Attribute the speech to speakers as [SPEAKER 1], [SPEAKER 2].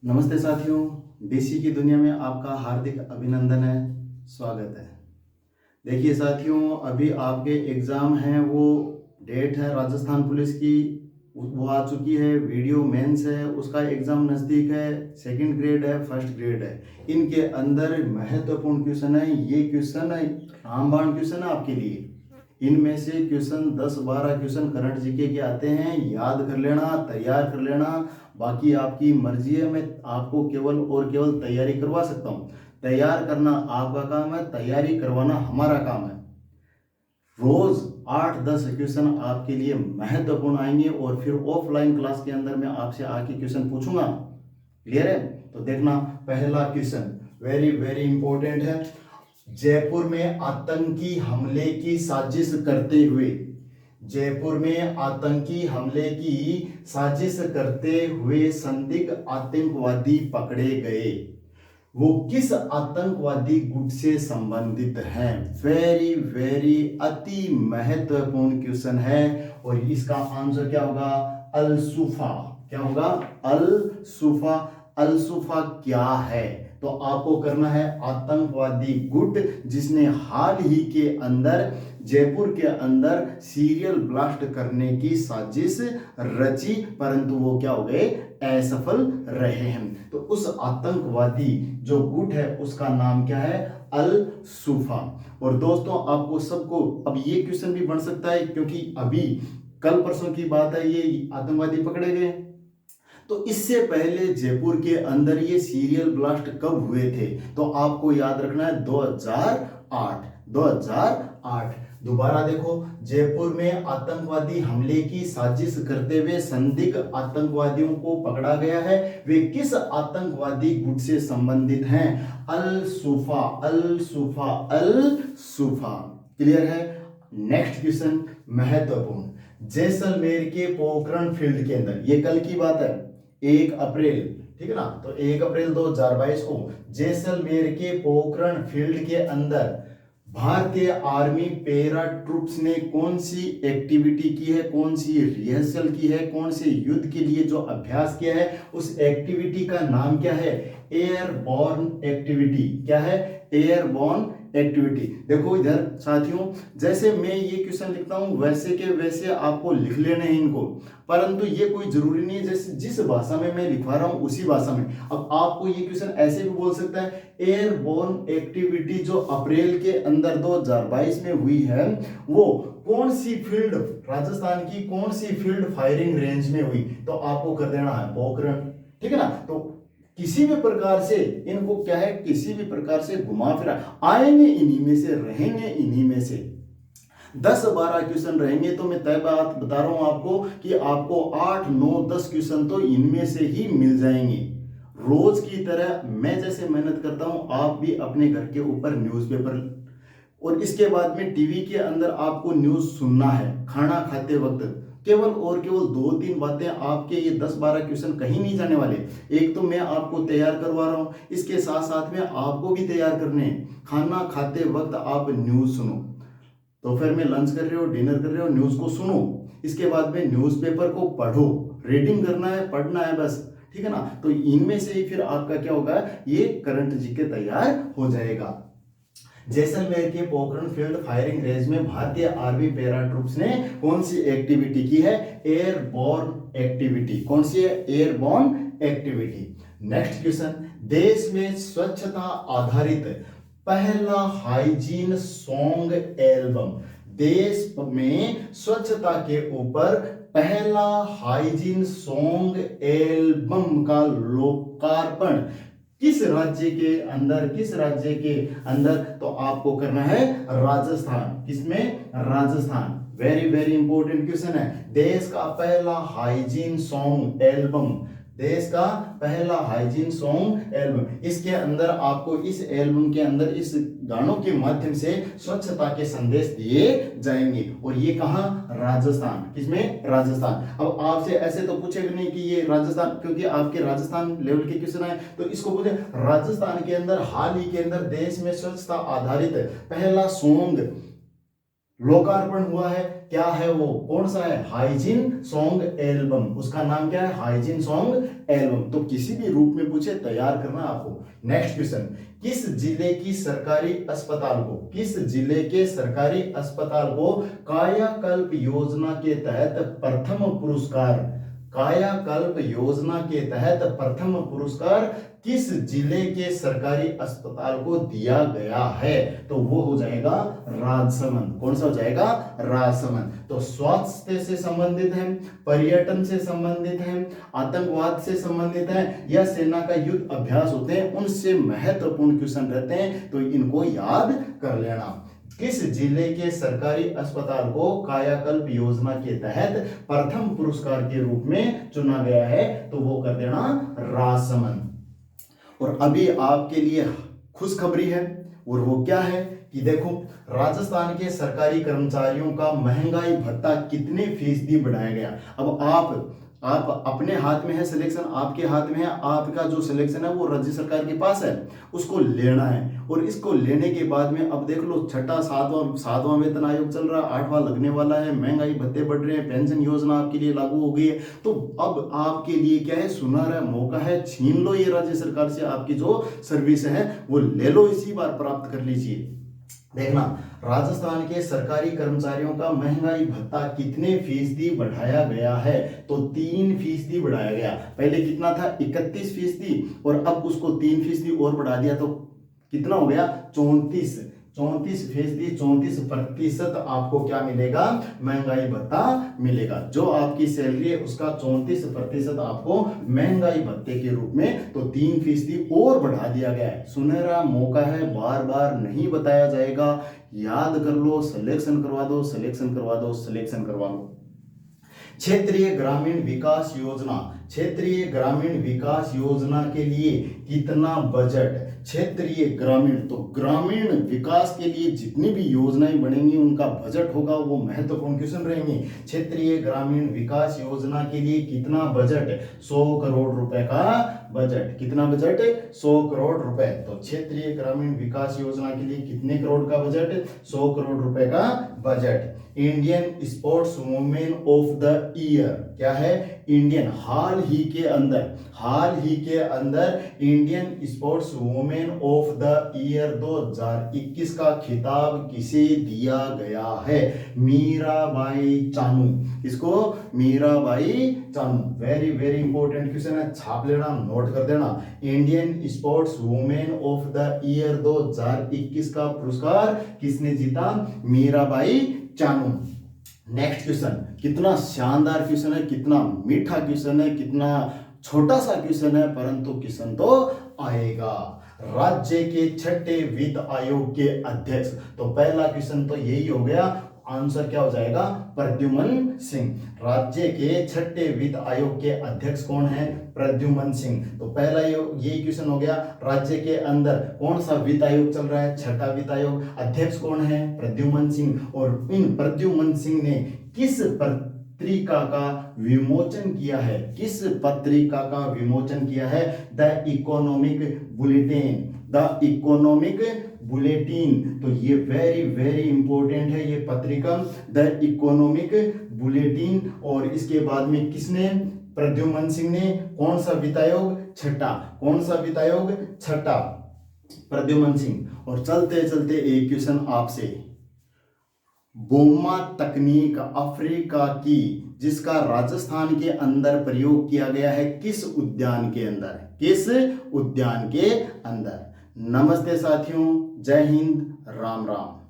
[SPEAKER 1] नमस्ते साथियों, डीसी की दुनिया में आपका हार्दिक अभिनंदन है, स्वागत है। देखिए साथियों, अभी आपके एग्ज़ाम हैं, वो डेट है राजस्थान पुलिस की, वो आ चुकी है। वीडियो मेंस है, उसका एग्ज़ाम नज़दीक है। सेकंड ग्रेड है, फर्स्ट ग्रेड है। इनके अंदर महत्वपूर्ण क्वेश्चन है। ये क्वेश्चन है रामबाण क्वेश्चन है आपके लिए। इनमें से क्वेश्चन 10-12 क्वेश्चन करंट जीके के आते हैं। याद कर लेना, तैयार कर लेना, बाकी आपकी मर्जी है। मैं आपको केवल और केवल तैयारी करवा सकता हूँ। तैयार करना आपका काम है, तैयारी करवाना हमारा काम है। रोज 8-10 क्वेश्चन आपके लिए महत्वपूर्ण आएंगे और फिर ऑफलाइन क्लास के अंदर मैं आपसे आके क्वेश्चन पूछूंगा। क्लियर है? तो देखना, पहला क्वेश्चन वेरी वेरी इंपॉर्टेंट है। जयपुर में आतंकी हमले की साजिश करते हुए, जयपुर में आतंकी हमले की साजिश करते हुए संदिग्ध आतंकवादी पकड़े गए। वो किस आतंकवादी गुट से संबंधित हैं? वेरी वेरी अति महत्वपूर्ण क्वेश्चन है और इसका आंसर क्या होगा? अल सुफा। क्या होगा? अल सुफा। अल सुफा क्या है? तो आपको करना है आतंकवादी गुट जिसने हाल ही के अंदर जयपुर के अंदर सीरियल ब्लास्ट करने की साजिश रची, परंतु वो क्या हो गए? असफल रहे हैं। तो उस आतंकवादी जो गुट है उसका नाम क्या है? अल सुफा। और दोस्तों, आपको सबको अब ये क्वेश्चन भी बन सकता है, क्योंकि अभी कल परसों की बात है, ये आतंकवादी पकड़े गए। तो इससे पहले जयपुर के अंदर ये सीरियल ब्लास्ट कब हुए थे? तो आपको याद रखना है 2008। 2008। दोबारा देखो, जयपुर में आतंकवादी हमले की साजिश करते हुए संदिग्ध आतंकवादियों को पकड़ा गया है। वे किस आतंकवादी गुट से संबंधित हैं? अल सुफा। अल सुफा। अल सुफा। क्लियर है? नेक्स्ट क्वेश्चन महत्वपूर्ण। जैसलमेर के पोखरण फील्ड के अंदर, ये कल की बात है, 1 अप्रैल, ठीक है ना? तो 1 अप्रैल 2022 को जैसलमेर के पोखरण फील्ड के अंदर भारतीय आर्मी पैरा ट्रूप्स ने कौन सी एक्टिविटी की है, कौन सी रिहर्सल की है, कौन से युद्ध के लिए जो अभ्यास किया है, उस एक्टिविटी का नाम क्या है? Airborne activity. क्या है? Airborne activity. देखो इधर साथियों, जैसे मैं ये क्वेश्चन लिखता हूं वैसे के वैसे आपको लिख लेने हैं इनको, परंतु ये कोई जरूरी नहीं है जैसे जिस भाषा में मैं लिखवा रहा हूं उसी भाषा में। अब आपको ये क्वेश्चन ऐसे भी बोल सकता है, एयरबोर्न एक्टिविटी जो अप्रैल के अंदर 2022 में हुई है, वो कौन सी फील्ड, राजस्थान की कौन सी फील्ड फायरिंग रेंज में हुई? तो आपको कर देना है पोखरण। ठीक है ना? तो किसी भी प्रकार से इनको क्या है, किसी भी प्रकार से घुमा फिरा, आएंगे इन्हीं में से, रहेंगे इन्हीं में से। 10-12 क्वेश्चन रहेंगे, तो मैं तय बात बता रहा हूं आपको कि आपको 8-9-10 क्वेश्चन तो इनमें से ही मिल जाएंगे। रोज की तरह मैं जैसे मेहनत करता हूं, आप भी अपने घर के ऊपर न्यूज़पेपर, और इसके बाद में टीवी के अंदर आपको न्यूज़ सुनना है खाना खाते वक्त। केवल और केवल 2-3 बातें, आपके ये 10-12 क्वेश्चन कहीं नहीं जाने वाले। एक तो मैं आपको तैयार करवा रहा हूं, इसके साथ साथ में आपको भी तैयार करने हैं। खाना खाते वक्त आप न्यूज़ सुनो, दोपहर में लंच कर रहे हो, डिनर कर रहे हो, न्यूज़ को सुनो, इसके बाद में न्यूज़पेपर को पढ़ो। रीडिंग करना है, पढ़ना है बस। ठीक है ना? तो इनमें से ही फिर आपका क्या होगा, ये करंट जीके तैयार हो जाएगा। जैसलमेर के पोखरण फील्ड फायरिंग रेंज में भारतीय आर्मी पैरा ट्रूप्स ने कौन सी एक्टिविटी की है? Airborne activity. कौन सी है? Airborne activity. नेक्स्ट क्वेश्चन, देश में स्वच्छता आधारित पहला हाइजीन सॉन्ग एल्बम, देश में स्वच्छता के ऊपर पहला हाइजीन सॉन्ग एल्बम का लोकार्पण किस राज्य के अंदर, किस राज्य के अंदर? तो आपको करना है राजस्थान। किसमें? Rajasthan. Very very important question है। देश का पहला हाइजीन सॉन्ग एल्बम, देश का पहला हाइजीन सॉन्ग एल्बम, इसके अंदर आपको, इस एल्बम के अंदर, इस गानों के माध्यम से स्वच्छता के संदेश दिए जाएंगे। और ये कहां? राजस्थान। किसमें? राजस्थान। अब आपसे ऐसे तो पूछेगा नहीं कि ये राजस्थान, क्योंकि आपके राजस्थान लेवल के क्वेश्चन आए तो इसको पूछे राजस्थान के अंदर हाल ही के अंदर देश में स्वच्छता आधारित पहला सॉन्ग लोकार्पण हुआ है। क्या है वो, कौन सा है, हाइजीन सॉन्ग एल्बम, उसका नाम क्या है, हाइजीन सॉन्ग एल्बम। तो किसी भी रूप में पूछे तैयार करना आपको। नेक्स्ट क्वेश्चन, किस जिले की सरकारी अस्पताल को, किस जिले के सरकारी अस्पताल को कायाकल्प योजना के तहत प्रथम पुरस्कार, कायाकल्प योजना के तहत प्रथम पुरस्कार किस जिले के सरकारी अस्पताल को दिया गया है, तो वो हो जाएगा राजसमंद। कौन सा हो जाएगा, राजसमंद। तो स्वास्थ्य से संबंधित है, पर्यटन से संबंधित है, आतंकवाद से संबंधित है, या सेना का युद्ध अभ्यास होते हैं, उनसे महत्वपूर्ण क्वेश्चन रहते हैं, तो इनको याद कर लेना। किस जिले के सरकारी अस्पताल को कायाकल्प योजना के तहत प्रथम पुरस्कार के रूप में चुना गया है, तो वो कर देना राजसमंद। और अभी आपके लिए खुशखबरी है, और वो क्या है कि देखो, राजस्थान के सरकारी कर्मचारियों का महंगाई भत्ता कितने फीसदी बढ़ाया गया। अब आप अपने हाथ में है सिलेक्शन, आपके हाथ में है, आपका जो सिलेक्शन है वो राज्य सरकार के पास है, उसको लेना है। और इसको लेने के बाद में अब देख लो, छठा सातवां वेतन आयोग चल रहा है, आठवां लगने वाला है, महंगाई भत्ते बढ़ रहे हैं, पेंशन योजना आपके लिए लागू हो गई है। तो अब आपके लिए क्या है, सुनहरा मौका है, छीन लो ये राज्य सरकार से, आपकी जो सर्विस है वो ले लो, इसी बार प्राप्त कर लीजिए। देखना, राजस्थान के सरकारी कर्मचारियों का महंगाई भत्ता कितने फीसदी बढ़ाया गया है, तो 3% बढ़ाया गया। पहले कितना था, 31%, और अब उसको 3% और बढ़ा दिया, तो कितना हो गया, 34%, 34% आपको क्या मिलेगा, महंगाई भत्ता मिलेगा। जो आपकी सैलरी है उसका 34% आपको महंगाई भत्ते के रूप में, तो 3% और बढ़ा दिया गया है। सुनहरा मौका है, बार बार नहीं बताया जाएगा, याद कर लो, सिलेक्शन करवा दो, सिलेक्शन करवा दो, सिलेक्शन करवा लो। क्षेत्रीय ग्रामीण विकास योजना, क्षेत्रीय ग्रामीण विकास योजना के लिए कितना बजट, क्षेत्रीय ग्रामीण, तो ग्रामीण विकास के लिए जितनी भी योजनाएं बनेंगी उनका बजट होगा, वो महत्वपूर्ण क्वेश्चन रहेंगे। क्षेत्रीय ग्रामीण विकास योजना के लिए कितना बजट, 100 करोड़ रुपए का बजट। कितना बजट, 100 करोड़ रुपए। तो क्षेत्रीय ग्रामीण विकास योजना के लिए कितने करोड़ का बजट, 100 करोड़ रुपए का budget. Indian sports women of the year, क्या है, इंडियन, हाल ही के अंदर Indian sports women of the year 2021 का खिताब किसे दिया गया है, मीराबाई चानू। इसको Mirabai Chanu. Very very important question है, छाप लेना, नोट कर देना। Indian sports women of the year 2021 का पुरस्कार किसने जीता, मीराबाई चानू। नेक्स्ट क्वेश्चन, कितना शानदार क्वेश्चन है, कितना मीठा क्वेश्चन है, कितना छोटा सा क्वेश्चन है, परंतु क्वेश्चन तो आएगा। राज्य के छठे वित्त आयोग के अध्यक्ष, तो पहला क्वेश्चन तो यही हो गया, आंसर क्या हो जाएगा, प्रद्युमन सिंह। राज्य के छठे वित्त आयोग के अध्यक्ष कौन है, प्रद्युमन सिंह। तो पहला ये क्वेश्चन हो गया, राज्य के अंदर कौन सा वित्त आयोग चल रहा है, छठा वित्त आयोग, अध्यक्ष कौन है, प्रद्युमन सिंह। और इन प्रद्युमन सिंह ने किस पत्रिका का विमोचन किया है, किस पत्रिका का विमोचन किया है, the economic bulletin, the economic bulletin. तो ये वेरी वेरी इंपॉर्टेंट है ये पत्रिका, द इकोनॉमिक बुलेटिन। और इसके बाद में किसने, प्रद्युमन सिंह ने, कौन सा वित्त आयोग, छठा, कौन सा वित्त आयोग, छठा, प्रद्युमन सिंह। और चलते चलते एक क्वेश्चन आपसे, बोमा तकनीक अफ्रीका की, जिसका राजस्थान के अंदर प्रयोग किया गया है, किस उद्यान के अंदर, किस उद्यान के अंदर। नमस्ते साथियों, जय हिंद, राम राम।